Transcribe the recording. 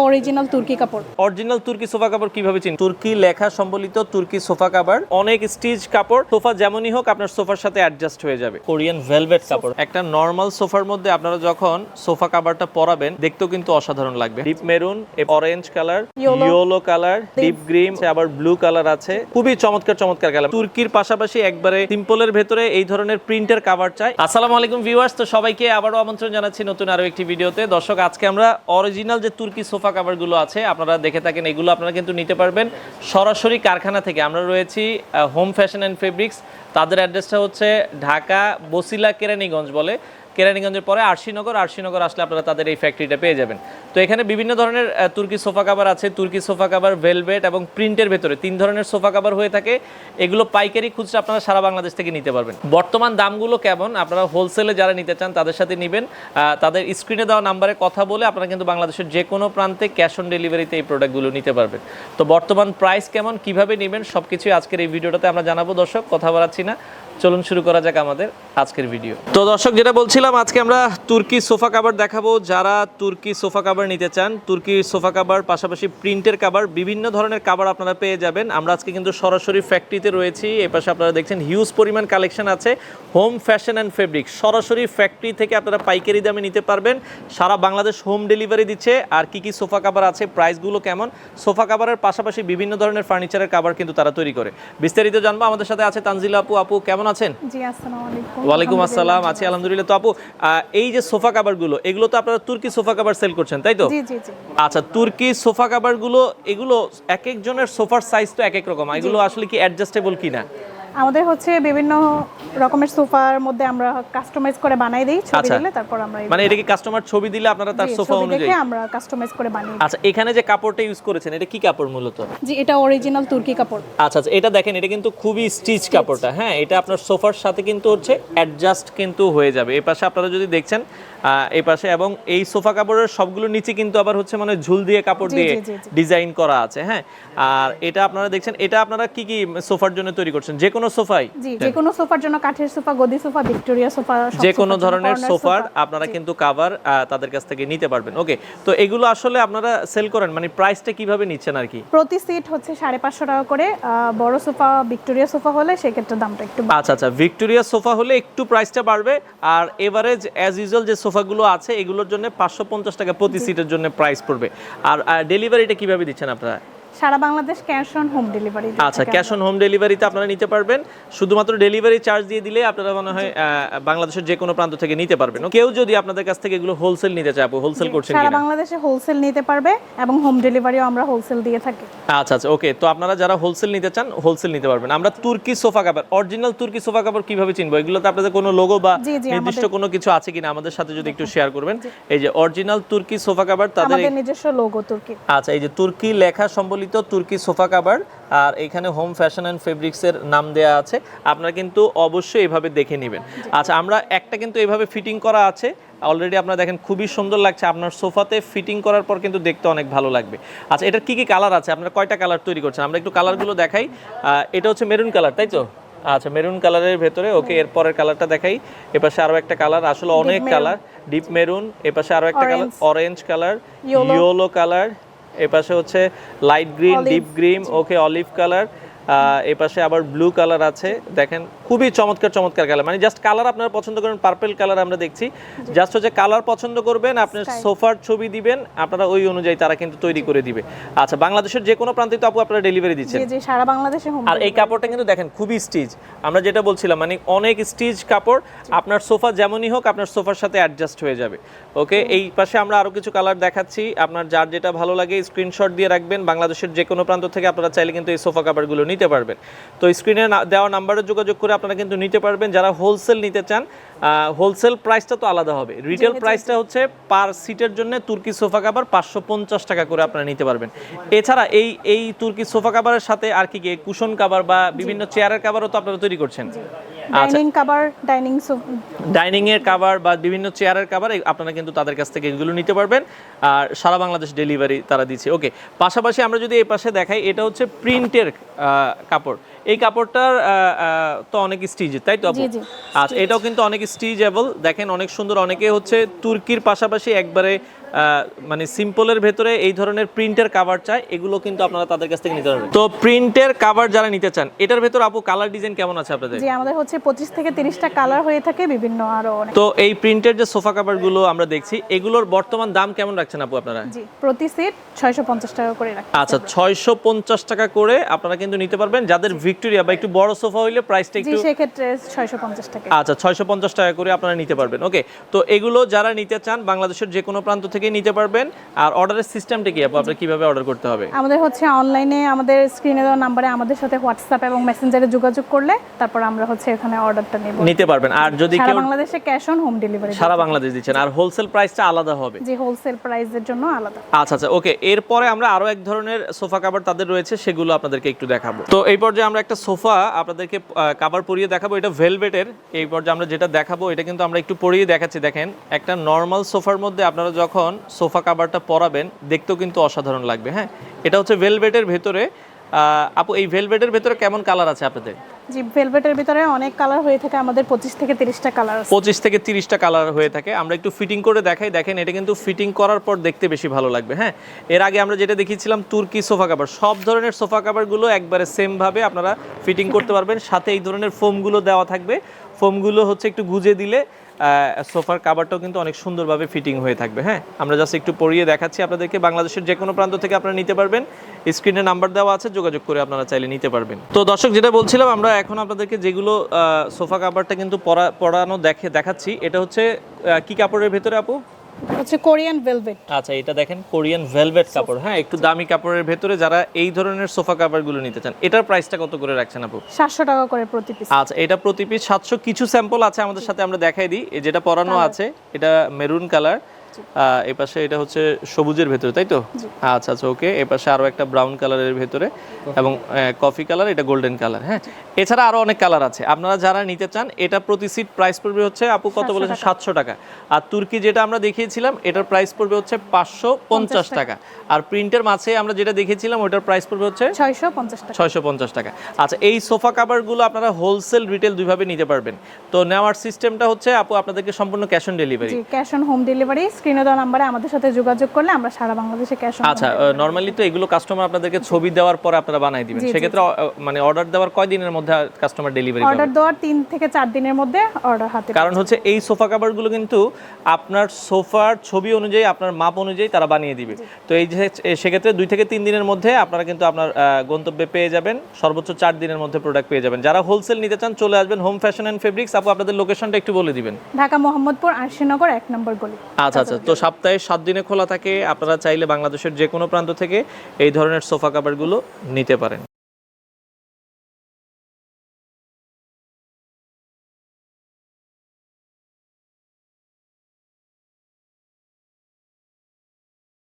Original তুর্কি কাপড়। Original তুর্কি সোফা কাপড় কিভাবে চিন? তুর্কি লেখা সম্বলিত তুর্কি সোফা কাপড়, অনেক স্টিচ কাপড়। সোফা যেমনই হোক আপনার সোফার সাথে অ্যাডজাস্ট হয়ে যাবে। কোরিয়ান ভেলভেট কাপড়। একটা নরমাল সোফার মধ্যে আপনারা যখন সোফা কাভারটা পরাবেন দেখতেও কিন্তু অসাধারণ লাগবে। Deep maroon, orange colour, yellow colour, deep green, আবার ব্লু কালার আছে। খুবই চমৎকার চমৎকার কালার। তুর্কির পাশাপাশি একবারে সিম্পলের ভেতরে এই ধরনের প্রিন্টের কাভার চাই। আসসালামু আলাইকুম ভিউয়ার্স, তো সবাইকে আবারও আমন্ত্রণ জানাচ্ছি নতুন আরো একটি ভিডিওতে। দর্শক, আজকে আমরা অরিজিনাল যে তুর্কি সোফা কাভারগুলো আছে আপনারা দেখে থাকেন, এগুলো আপনারা কিন্তু নিতে পারবেন সরাসরি কারখানা থেকে। আমরা রয়েছি হোম ফ্যাশন অ্যান্ড ফেব্রিক্স। তাদের অ্যাড্রেসটা হচ্ছে ঢাকা বসিলা কেরানীগঞ্জ বলে, কেরানীগঞ্জের পরে আরশিনগর আসলে আপনারা তাদের এই ফ্যাক্টরিটা পেয়ে যাবেন। তো এখানে বিভিন্ন ধরনের তুর্কি সোফা কাভার আছে। তুর্কি সোফা কাভার, ভেলভেট এবং প্রিন্টের ভেতরে 3 ধরনের সোফা কাভার হয়ে থাকে। এগুলো পাইকারি খুচরা আপনারা সারা বাংলাদেশ থেকে নিতে পারবেন। বর্তমান দামগুলো কেমন আপনারা হোলসেলে যারা নিতে চান তাদের সাথে নেবেন। তাদের স্ক্রিনে দেওয়া নাম্বারে কথা বলে আপনারা কিন্তু বাংলাদেশের যে কোনো প্রান্তে ক্যাশ অন ডেলিভারিতে এই প্রোডাক্টগুলো নিতে পারবেন। তো বর্তমান প্রাইস কেমন, কিভাবে নেবেন সবকিছুই আজকের এই ভিডিওটাতে আমরা জানাবো। দর্শক, কথা বাড়াচ্ছি না, চলুন শুরু করা যাক আমাদের আজকের ভিডিও। তো দর্শক, যেটা বলছিলাম, আজকে আমরা তুর্কি সোফা কাভার দেখাবো। যারা তুর্কি সোফা কাভার নিতে চান, তুর্কি সোফা কাভার পাশাপাশি প্রিন্টের কাভার, বিভিন্ন ধরনের কাভার আপনারা পেয়ে যাবেন। আমরা আজকে কিন্তু সরাসরি ফ্যাক্টরিতে রয়েছি। এই পাশে আপনারা দেখছেন হিউজ পরিমাণ কালেকশন আছে। হোম ফ্যাশন অ্যান্ড ফেব্রিক সরাসরি ফ্যাক্টরি থেকে আপনারা পাইকারি দামে নিতে পারবেন। সারা বাংলাদেশ হোম ডেলিভারি দিচ্ছে। আর কি কি সোফা কাভার আছে, প্রাইসগুলো কেমন, সোফা কাভারের পাশাপাশি বিভিন্ন ধরনের ফার্নিচারের কাভার কিন্তু তারা তৈরি করে। বিস্তারিত জানবো। আমাদের সাথে আছে তানজিলা আপু। আপু কেমন আছেন? জি, আসসালামু আলাইকুম। ওয়ালাইকুম আসসালাম, আছি আলহামদুলিল্লাহ। তো আপু, এই যে সোফা কাভারগুলো, এগুলো তো আপনারা তুর্কি সোফা কাভার সেল করছেন, তাই তো? জি জি জি। আচ্ছা, তুর্কি সোফা কাভারগুলো এগুলো এক একজনের সোফার সাইজ তো এক এক রকম। এগুলো আসলে কি অ্যাডজাস্টেবল কিনা? আমাদের হচ্ছে বিভিন্ন রকমের সোফার মধ্যে আমরা কাস্টমাইজ করে বানাই দেই। ছবি দিলে তারপর আমরা মানে এটা কি কাস্টমার ছবি দিলে আপনারা তার সোফা অনুযায়ী আমরা কাস্টমাইজ করে বানিয়ে দিই। আচ্ছা, এখানে যে কাপড়টা ইউজ করেছেন এটা কি কাপড় মূলত? জি, এটা অরিজিনাল তুর্কি কাপড়। আচ্ছা আচ্ছা, এটা দেখেন, এটা কিন্তু খুবই স্টিচ কাপড়টা। হ্যাঁ, এটা আপনার সোফার সাথে কিন্তু হচ্ছে অ্যাডজাস্ট কিন্তু হয়ে যাবে। এই পাশে আপনারা যদি দেখছেন এই পাশে, এবং এই সোফা কাপড়ের সবগুলো নিচে কিন্তু আবার হচ্ছে মানে ঝুল দিয়ে কাপড় দিয়ে ডিজাইন করা আছে। হ্যাঁ, আর এটা আপনারা দেখছেন, এটা আপনারা কি কি সোফার জন্য তৈরি করছেন? যে কোনো সোফাই? জি, যে কোনো সোফার জন্য, কাঠের সোফা, গদি সোফা, ভিক্টোরিয়া সোফা, যে কোনো ধরনের সোফার আপনারা কিন্তু কাভার তাদের কাছ থেকে নিতে পারবেন। ওকে, তো এগুলো আসলে আপনারা সেল করেন, মানে প্রাইসটা কিভাবে নিচ্ছেন আর কি? প্রতি সিট হচ্ছে 550 টাকা করে। বড় সোফা, ভিক্টোরিয়া সোফা হলে সেক্ষেত্রে দামটা একটু বাড়বে। আচ্ছা আচ্ছা, ভিক্টোরিয়া সোফা হলে একটু প্রাইসটা বাড়বে। আর এভারেজ অ্যাজ ইউজুয়াল যে সোফাগুলো আছে এগুলোর জন্য 550 টাকা প্রতি সিটের জন্য প্রাইস পড়বে। আর ডেলিভারিটা কিভাবে দিচ্ছেন আপনারা? সারা Bangladesh cash on home delivery. আচ্ছা, ক্যাশ অন হোম ডেলিভারিতে আপনারা নিতে পারবেন। শুধুমাত্র ডেলিভারি চার্জ দিয়ে দিলে আপনারা মনে হয় বাংলাদেশের যে কোনো প্রান্ত থেকে নিতে পারবেন। কেউ যদি আপনাদের কাছ থেকে এগুলো হোলসেল নিতে চায়, হোলসেল করছেন কিনা? সারা বাংলাদেশে হোলসেল নিতে পারবে এবং হোম ডেলিভারিও আমরা হোলসেল দিয়ে থাকি। আচ্ছা আচ্ছা, ওকে। তো আপনারা যারা হোলসেল নিতে চান হোলসেল নিতে পারবেন। আমরা তুর্কি সোফা কাভার, অরিজিনাল তুর্কি সোফা কাভার কিভাবে চিনবো? এগুলোতে আপনাদের কোনো লোগো বা নির্দিষ্ট কোনো কিছু আছে কিনা আমাদের সাথে যদি একটু শেয়ার করবেন। এই যে অরিজিনাল তুর্কি সোফা কাভার, তাদের আমাদের নিজস্ব লোগো তুর্কি। আচ্ছা, এই যে তুর্কি লেখা সম্বলিত তুর্কি সোফা কাভার, আর এখানে হোম ফ্যাশন অ্যান্ড ফেব্রিক্স এর নাম দেয়া আছে। আপনারা কিন্তু অবশ্যই এভাবে দেখে নেবেন। আচ্ছা, আমরা একটা কিন্তু এভাবে ফিটিং করা আছে অলরেডি। আপনারা দেখেন খুবই সুন্দর লাগছে। আপনার সোফাতে ফিটিং করার পর কিন্তু দেখতে অনেক ভালো লাগবে। আচ্ছা, এটার কি কি কালার আছে? আপনারা কয়টা কালার তৈরি করছেন? আমরা একটু কালারগুলো দেখাই। এটা হচ্ছে মেরুন কালার, তাই তো? আচ্ছা, মেরুন কালারের ভেতরে। ওকে, এর পরের কালারটা দেখাই। এপাশে আরো একটা কালার, আসলে অনেক কালার, ডিপ মেরুন। এপাশে আরো একটা colour orange colour, yellow colour. এপাশে হচ্ছে লাইট গ্রিন, ডিপ গ্রিন, ওকে, অলিভ কালার। এপাশে আবার ব্লু কালার আছে। দেখেন খুবই চমৎকার চমৎকার কালার, মানে জাস্ট কালার আপনারা পছন্দ করেন। পার্পল কালার আমরা দেখছি, জাস্ট হচ্ছে কালার পছন্দ করবেন, আপনার সোফার ছবি দিবেন, আপনারা ওই অনুযায়ী তারা কিন্তু তৈরি করে দিবে। আচ্ছা, বাংলাদেশের যে কোনো প্রান্তে তো আপু আপনারা ডেলিভারি দিচ্ছেন? জি জি, সারা বাংলাদেশে হোম। আর এই কাপড়টা কিন্তু দেখেন খুবই স্টিচ, আমরা যেটা বলছিলাম, মানে অনেক স্টিচ কাপড়। আপনার সোফা যেমনই হোক আপনার সোফার সাথে অ্যাডজাস্ট হয়ে যাবে। ওকে, এই পাশে আমরা আরো কিছু কালার দেখাচ্ছি। আপনার যার যেটা ভালো লাগে স্ক্রিনশট দিয়ে রাখবেন। বাংলাদেশের যে কোনো প্রান্ত থেকে আপনারা চাইলে কিন্তু এই সোফা কাভারগুলো নিতে পারবেন। তো স্ক্রিনে দেওয়া নাম্বারে যোগাযোগ করে আপনারা কিন্তু নিতে পারবেন। যারা হোলসেল নিতে চান, হোলসেল প্রাইসটা তো আলাদা হবে। রিটেল প্রাইসটা হচ্ছে পার সিটের জন্য তুর্কি সোফা কাভার 550 টাকা করে আপনারা নিতে পারবেন। এছাড়া এই তুর্কি সোফা কাভারের সাথে আর কি কি কুশন কাভার বা বিভিন্ন চেয়ারের কাভারও তো আপনারা তৈরি করছেন? ডাইনিং কভার, ডাইনিং এর কভার বা বিভিন্ন চেয়ারের কভার আপনারা কিন্তু তাদের কাছ থেকে এগুলো নিতে পারবেন। আর সারা বাংলাদেশ ডেলিভারি তারা দিচ্ছে। ওকে, পাশাপাশি আমরা যদি এই পাশে দেখাই, এটা হচ্ছে প্রিন্টের কাপড়। এই কাপড়টার তো অনেক স্টিচ, তাই তো আপু? আচ্ছা, এটাও কিন্তু অনেক স্টিচেবল। দেখেন অনেক সুন্দর। অনেকে হচ্ছে তুর্কির পাশাপাশি একবারে মানে সিম্পলের ভেতরে এই ধরনের প্রিন্টের কাভার চায়, এগুলো কিন্তু আপনারা তাদের কাছ থেকে নিতে পারবেন। তো প্রিন্টের কাভার যারা নিতে চান, এটার ভেতর আপু কালার ডিজাইন কেমন আছে আপনাদের? জি, আমাদের হচ্ছে 25 থেকে 30টা কালার হয়ে থাকে, বিভিন্ন আরো অনেক। তো এই প্রিন্টের যে সোফা কাভারগুলো আমরা দেখছি, এগুলোর বর্তমান দাম কেমন রাখছেন আপু আপনারা? জি, প্রতি সেট 650 টাকা করে রাখি। আচ্ছা, 650 টাকা করে আপনারা কিন্তু নিতে পারবেন। যাদের ভিক্টোরিয়া বা একটু বড় সোফা হইলে প্রাইসটা জি, একটু, সেই ক্ষেত্রে 650 টাকা। আচ্ছা 650 টাকা করে আপনারা নিতে পারবেন। ওকে, তো এগুলো যারা নিতে চান বাংলাদেশের যে কোনো প্রান্ত থেকে নিতে পারবেন। আর অর্ডারের সিস্টেমটা কি আপু, আপনারা কিভাবে অর্ডার করতে হবে? আমাদের হচ্ছে অনলাইনে আমাদের স্ক্রিনে দেওয়া নাম্বারে আমাদের সাথে হোয়াটসঅ্যাপ এবং মেসেঞ্জারে যোগাযোগ করলে তারপর আমরা হচ্ছে এখানে অর্ডারটা নেব, নিতে পারবেন। আর যদি সারা কেউ বাংলাদেশে ক্যাশ অন হোম ডেলিভারি। সারা বাংলাদেশ দিচ্ছেন, আর হোলসেল প্রাইসটা আলাদা হবে? জি, হোলসেল প্রাইসের জন্য আলাদা। আচ্ছা আচ্ছা, ওকে। এরপরে আমরা আরো এক ধরনের সোফা কাভার তাদের রয়েছে, সেগুলো আপনাদেরকে একটু দেখাবো। তো এই পর্যায়ে আমরা একটা সোফা আপনাদেরকে কাভার পরিয়ে দেখাবো, এটা ভেলভেটের। এই পর্যায়ে আমরা যেটা দেখাবো এটা কিন্তু আমরা একটু পরিয়ে দেখাচ্ছি। দেখেন, একটা নর্মাল সোফার মধ্যে আপনারা যখন সোফা কাভারটা পরাবেন দেখতেও কিন্তু অসাধারণ লাগবে। হ্যাঁ, এটা হচ্ছে ভেলভেটের ভেতরে। আপু, এই ভেলভেটের ভেতরে কেমন কালার আছে আপনাদের? জি, ভেলভেটের ভিতরে অনেক কালার হয়ে থাকে, আমাদের 25 থেকে 30টা কালার আছে। 25 থেকে 30টা কালার হয়ে থাকে। আমরা একটু ফিটিং করে দেখাই। দেখেন, এটা কিন্তু ফিটিং করার পর দেখতে বেশি ভালো লাগবে। হ্যাঁ, এর আগে আমরা যেটা দেখিয়েছিলাম তুর্কি সোফা কাভার, সব ধরনের সোফা কাভারগুলো একবারে সেম ভাবে আপনারা ফিটিং করতে পারবেন। সাথে এই ধরনের ফোমগুলো দেওয়া থাকবে। ফোমগুলো হচ্ছে একটু গুজে দিলে সোফার কাভারটাও কিন্তু অনেক সুন্দরভাবে ফিটিং হয়ে থাকবে। হ্যাঁ, আমরা জাস্ট একটু পরিয়ে দেখাচ্ছি আপনাদেরকে। বাংলাদেশের যে কোনো প্রান্ত থেকে আপনারা নিতে পারবেন। স্ক্রিনে নাম্বার দেওয়া আছে, যোগাযোগ করে আপনারা চাইলে নিতে পারবেন। তো দর্শক, যেটা বলছিলাম, আমরা এখন আপনাদেরকে যেগুলো সোফা কাভারটা কিন্তু পরানো দেখাচ্ছি, এটা হচ্ছে কি কাপড়ের ভেতরে আপু? হচ্ছে কোরিয়ান ভেলভেট। আচ্ছা, এটা দেখেন কোরিয়ান ভেলভেট কাপড়। হ্যাঁ, একটু দামি কাপড়ের ভেতরে যারা এই ধরনের সোফা কাভারগুলো নিতে চান, এটার প্রাইসটা কত করে রাখছেন আপু? 700 টাকা করে প্রতি পিস। আচ্ছা, এটা প্রতি পিস 700। কিছু স্যাম্পল আছে আমাদের সাথে, আমরা দেখাই দিই। এই যেটা পরানো আছে এটা মেরুন কালার, এই পাশে এটা হচ্ছে সবুজের ভেতরে, তাই তো? আচ্ছা আচ্ছা, ওকে। এই পাশে আরো একটা ব্রাউন কালারের ভেতরে এবং কফি কালার, এটা গোল্ডেন কালার। হ্যাঁ, এছাড়া আরো অনেক কালার আছে। আপনারা যারা নিতে চান, এটা প্রতি সিট প্রাইস পড়বে হচ্ছে আপু কত বলেছে? 700 টাকা। আর তুর্কি যেটা আমরা দেখিয়েছিলাম এটার প্রাইস পড়বে হচ্ছে 550 টাকা। আর প্রিন্টের মাঝে আমরা যেটা দেখিয়েছিলাম ওটার প্রাইস পড়বে হচ্ছে 650 টাকা। 650 টাকা। আচ্ছা, এই সোফা কাভারগুলো আপনারা হোলসেল রিটেল দুইভাবে নিতে পারবেন। তো নেওয়ার সিস্টেমটা হচ্ছে আপু আপনাদেরকে সম্পূর্ণ cash on delivery. G, cash on home delivery. স্ক্রিনে দেওয়া নাম্বারে আমাদের সাথে যোগাযোগ করলে আমরা সারা বাংলাদেশে ক্যাশ অন। আচ্ছা, নরমালি তো এগুলো কাস্টমার আপনাদেরকে ছবি দেওয়ার পরে আপনারা বানাই দিবেন। সেক্ষেত্রে মানে অর্ডার দেওয়ার কয় দিনের মধ্যে কাস্টমার ডেলিভারি পাবে? অর্ডার দেওয়ার 3 থেকে 4 দিনের মধ্যে অর্ডার হাতে। কারণ হচ্ছে এই সোফা কাভারগুলো কিন্তু আপনার সোফার ছবি অনুযায়ী, আপনার মাপ অনুযায়ী তারা বানিয়ে দিবে। তো এই যে সেক্ষেত্রে 2 থেকে 3 দিনের মধ্যে আপনারা কিন্তু আপনার গন্তব্যে পেয়ে যাবেন। সর্বোচ্চ 4 দিনের মধ্যে প্রোডাক্ট পেয়ে যাবেন। যারা হোলসেল নিতে চান চলে আসবেন হোম ফ্যাশন অ্যান্ড ফেব্রিক্স। আপু, আপনাদের লোকেশনটা একটু বলে দিবেন। ঢাকা মোহাম্মদপুর আরশিনগর 1 নম্বর গলি। আচ্ছা আচ্ছা, তো সপ্তাহে 7 দিনে খোলা থাকে। আপনারা চাইলে বাংলাদেশের যে কোনো প্রান্ত থেকে এই ধরনের সোফা কাভারগুলো নিতে পারেন।